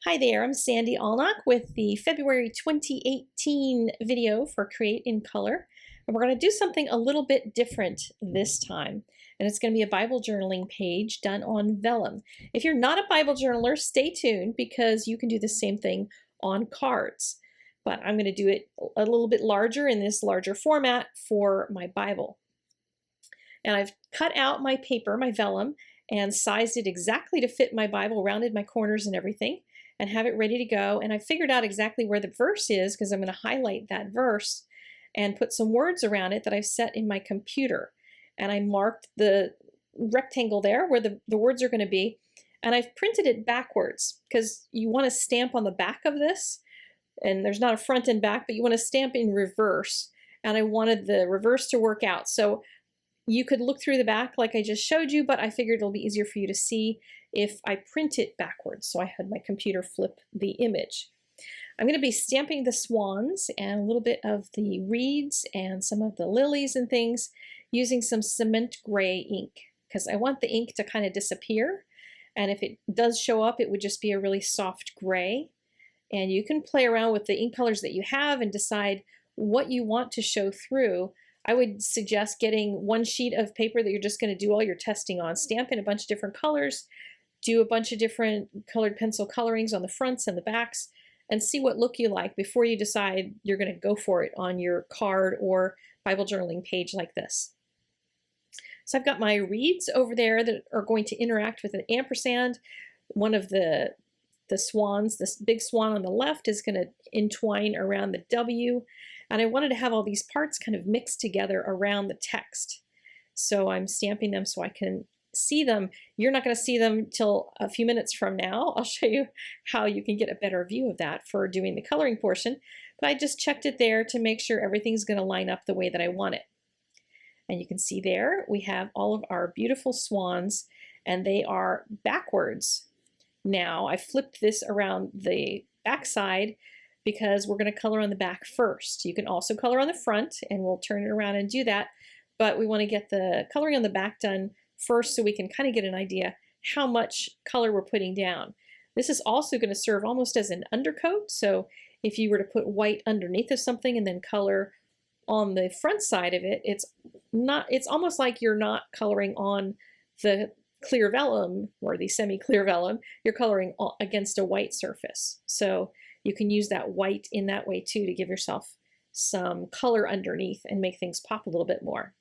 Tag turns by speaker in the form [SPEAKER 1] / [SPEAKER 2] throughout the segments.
[SPEAKER 1] Hi there, I'm Sandy Allnock with the February 2018 video for Create in Color. And we're going to do something a little bit different this time. And it's going to be a Bible journaling page done on Vellum. If you're not a Bible journaler, stay tuned because you can do the same thing on cards. But I'm going to do it a little bit larger in this larger format for my Bible. And I've cut out my paper, my Vellum, and sized it exactly to fit my Bible, rounded my corners and everything, and have it ready to go. And I figured out exactly where the verse is because I'm going to highlight that verse and put some words around it that I've set in my computer. And I marked the rectangle there where the words are going to be. And I've printed it backwards because you want to stamp on the back of this. And there's not a front and back, but you want to stamp in reverse. And I wanted the reverse to work out. So you could look through the back like I just showed you, but I figured it'll be easier for you to see if I print it backwards. So I had my computer flip the image. I'm going to be stamping the swans and a little bit of the reeds and some of the lilies and things using some cement gray ink because I want the ink to kind of disappear. And if it does show up, it would just be a really soft gray. And you can play around with the ink colors that you have and decide what you want to show through. I would suggest getting one sheet of paper that you're just going to do all your testing on. Stamp in a bunch of different colors, do a bunch of different colored pencil colorings on the fronts and the backs, and see what look you like before you decide you're going to go for it on your card or Bible journaling page like this. So I've got my reeds over there that are going to interact with an ampersand. One of the swans, this big swan on the left, is going to entwine around the W. And I wanted to have all these parts kind of mixed together around the text. So I'm stamping them so I can see them. You're not going to see them till a few minutes from now. I'll show you how you can get a better view of that for doing the coloring portion. But I just checked it there to make sure everything's going to line up the way that I want it. And you can see there we have all of our beautiful swans, and they are backwards. Now I flipped this around the back side because we're going to color on the back first. You can also color on the front, and we'll turn it around and do that. But we want to get the coloring on the back done first so we can kind of get an idea how much color we're putting down. This is also going to serve almost as an undercoat. So if you were to put white underneath of something and then color on the front side of it, it's almost like you're not coloring on the clear vellum or the semi-clear vellum. You're coloring against a white surface. So you can use that white in that way too to give yourself some color underneath and make things pop a little bit more.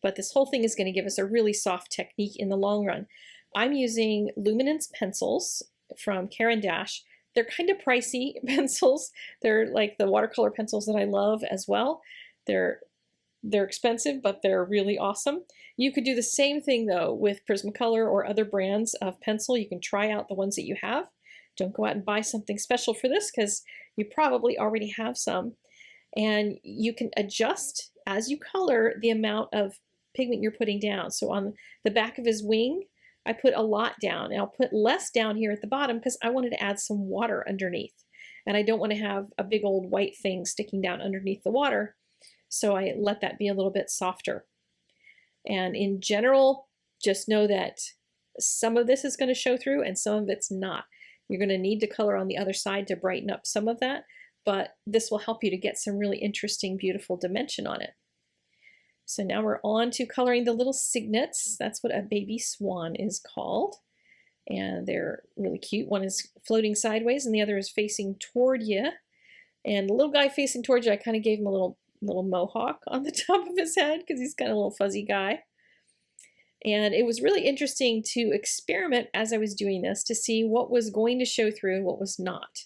[SPEAKER 1] But this whole thing is going to give us a really soft technique in the long run. I'm using luminance pencils from Caran d'Ache. They're kind of pricey pencils. They're like the watercolor pencils that I love as well. They're expensive, but they're really awesome. You could do the same thing though with Prismacolor or other brands of pencil. You can try out the ones that you have. Don't go out and buy something special for this because you probably already have some. And you can adjust as you color the amount of pigment you're putting down. So on the back of his wing, I put a lot down, and I'll put less down here at the bottom because I wanted to add some water underneath. And I don't want to have a big old white thing sticking down underneath the water. So I let that be a little bit softer. And in general, just know that some of this is going to show through and some of it's not. You're going to need to color on the other side to brighten up some of that, but this will help you to get some really interesting, beautiful dimension on it. So now we're on to coloring the little cygnets. That's what a baby swan is called. And they're really cute. One is floating sideways and the other is facing toward you. And the little guy facing toward you, I kind of gave him a little mohawk on the top of his head because he's kind of a little fuzzy guy. And it was really interesting to experiment as I was doing this to see what was going to show through and what was not.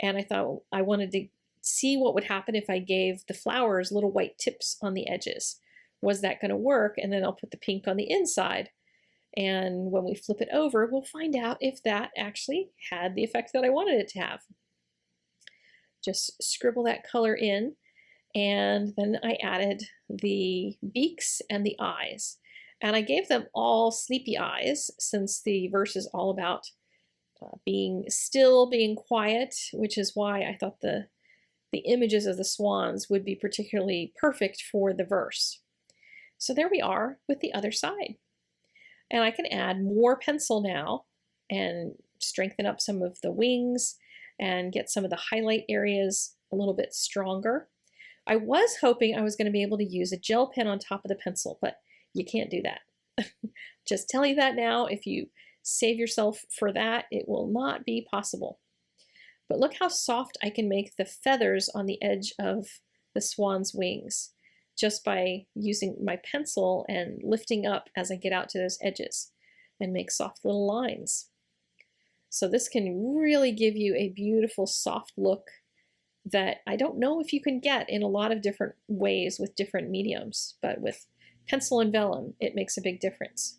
[SPEAKER 1] And I thought I wanted to see what would happen if I gave the flowers little white tips on the edges. Was that going to work? And then I'll put the pink on the inside. And when we flip it over, we'll find out if that actually had the effect that I wanted it to have. Just scribble that color in. And then I added the beaks and the eyes. And I gave them all sleepy eyes since the verse is all about being still, being quiet, which is why I thought the images of the swans would be particularly perfect for the verse. So there we are with the other side. And I can add more pencil now and strengthen up some of the wings and get some of the highlight areas a little bit stronger. I was hoping I was going to be able to use a gel pen on top of the pencil, but you can't do that. Just tell you that now. If you save yourself for that, it will not be possible. But look how soft I can make the feathers on the edge of the swan's wings just by using my pencil and lifting up as I get out to those edges and make soft little lines. So this can really give you a beautiful soft look that I don't know if you can get in a lot of different ways with different mediums, but with pencil and vellum, it makes a big difference.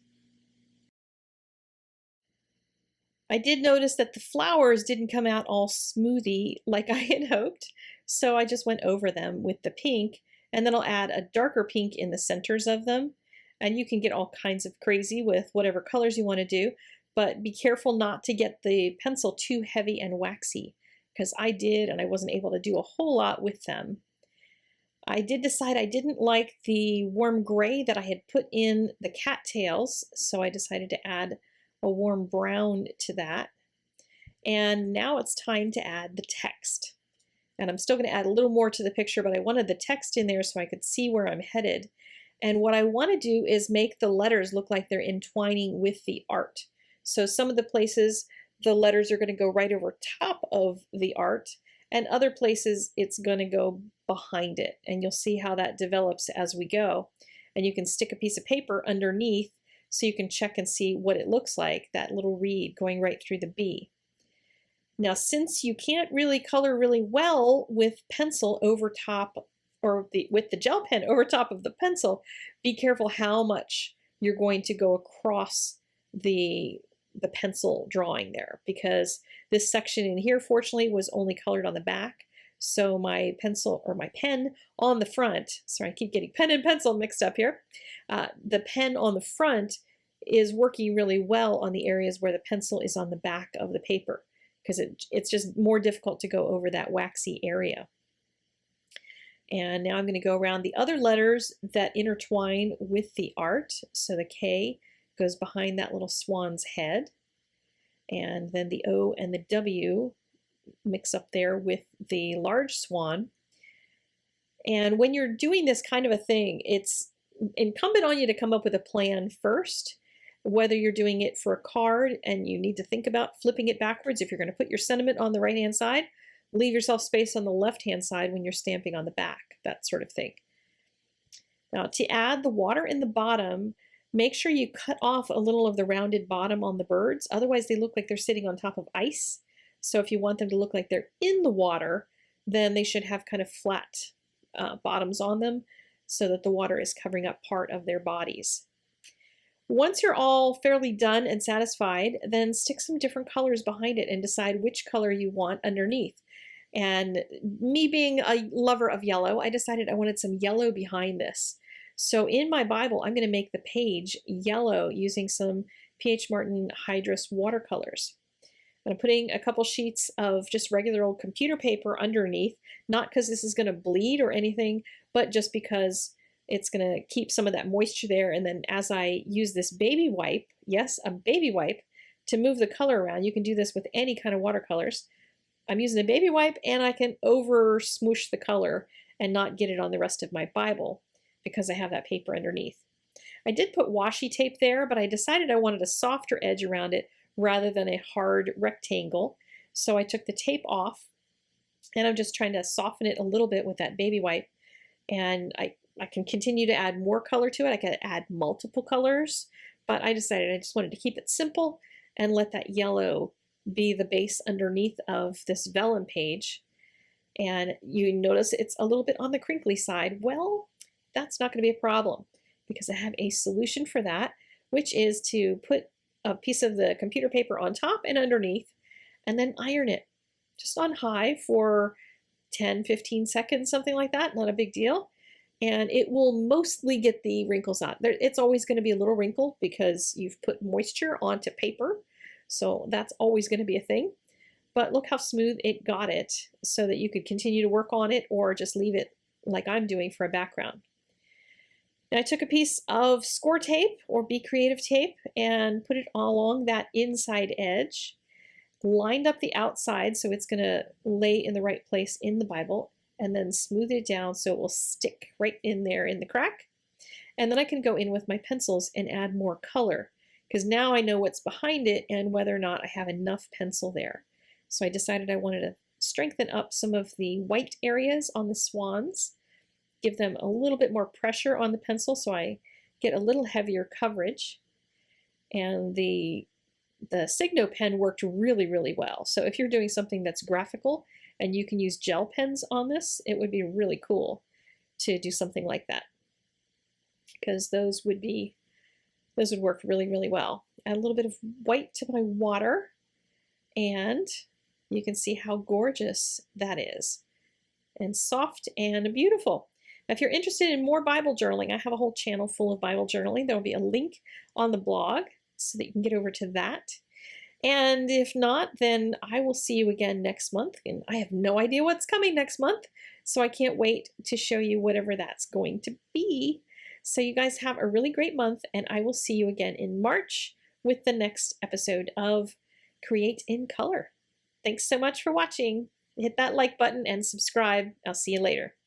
[SPEAKER 1] I did notice that the flowers didn't come out all smoothie like I had hoped, so I just went over them with the pink, and then I'll add a darker pink in the centers of them. And you can get all kinds of crazy with whatever colors you want to do, but be careful not to get the pencil too heavy and waxy, because I did, and I wasn't able to do a whole lot with them. I did decide I didn't like the warm gray that I had put in the cattails, so I decided to add a warm brown to that. And now it's time to add the text. And I'm still going to add a little more to the picture, but I wanted the text in there so I could see where I'm headed. And what I want to do is make the letters look like they're entwining with the art. So some of the places the letters are going to go right over top of the art, and other places it's going to go behind it. And you'll see how that develops as we go. And you can stick a piece of paper underneath so you can check and see what it looks like, that little reed going right through the B. Now, since you can't really color really well with pencil over top, or with the gel pen over top of the pencil, be careful how much you're going to go across the pencil drawing there, because this section in here, fortunately, was only colored on the back. So my pencil, or my pen on the front, sorry, I keep getting pen and pencil mixed up here. The pen on the front is working really well on the areas where the pencil is on the back of the paper, because it's just more difficult to go over that waxy area. And now I'm going to go around the other letters that intertwine with the art. So the K goes behind that little swan's head, and then the O and the W mix up there with the large swan. And when you're doing this kind of a thing, it's incumbent on you to come up with a plan first, whether you're doing it for a card and you need to think about flipping it backwards. If you're going to put your sentiment on the right hand side, leave yourself space on the left hand side when you're stamping on the back, that sort of thing. Now, to add the water in the bottom, make sure you cut off a little of the rounded bottom on the birds. Otherwise, they look like they're sitting on top of ice. So if you want them to look like they're in the water, then they should have kind of flat bottoms on them so that the water is covering up part of their bodies. Once you're all fairly done and satisfied, then stick some different colors behind it and decide which color you want underneath. And me being a lover of yellow, I decided I wanted some yellow behind this. So in my Bible, I'm going to make the page yellow using some P.H. Martin Hydrus watercolors. I'm putting a couple sheets of just regular old computer paper underneath, not because this is going to bleed or anything, but just because it's going to keep some of that moisture there. And then as I use this baby wipe, yes, a baby wipe, to move the color around, you can do this with any kind of watercolors. I'm using a baby wipe, and I can over smoosh the color and not get it on the rest of my Bible because I have that paper underneath. I did put washi tape there, but I decided I wanted a softer edge around it rather than a hard rectangle. So I took the tape off, and I'm just trying to soften it a little bit with that baby wipe. And I can continue to add more color to it. I can add multiple colors, but I decided I just wanted to keep it simple and let that yellow be the base underneath of this vellum page. And you notice it's a little bit on the crinkly side. Well, that's not going to be a problem because I have a solution for that, which is to put a piece of the computer paper on top and underneath, and then iron it just on high for 10-15 seconds, something like that. Not a big deal. And it will mostly get the wrinkles out. It's always going to be a little wrinkle because you've put moisture onto paper. So that's always going to be a thing. But look how smooth it got it so that you could continue to work on it or just leave it like I'm doing for a background. Now I took a piece of score tape or Be Creative tape and put it along that inside edge. lined up the outside so it's going to lay in the right place in the Bible, and then smooth it down so it will stick right in there in the crack. And then I can go in with my pencils and add more color, because now I know what's behind it and whether or not I have enough pencil there. So I decided I wanted to strengthen up some of the white areas on the swans, give them a little bit more pressure on the pencil so I get a little heavier coverage. And the Signo pen worked really, really well. So if you're doing something that's graphical and you can use gel pens on this, it would be really cool to do something like that, because those would work really, really well. Add a little bit of white to my water, and you can see how gorgeous that is, and soft and beautiful. Now, if you're interested in more Bible journaling, I have a whole channel full of Bible journaling. There will be a link on the blog so that you can get over to that. And if not, then I will see you again next month. And I have no idea what's coming next month, so I can't wait to show you whatever that's going to be. So you guys have a really great month, and I will see you again in March with the next episode of Create in Color. Thanks so much for watching. Hit that like button and subscribe. I'll see you later.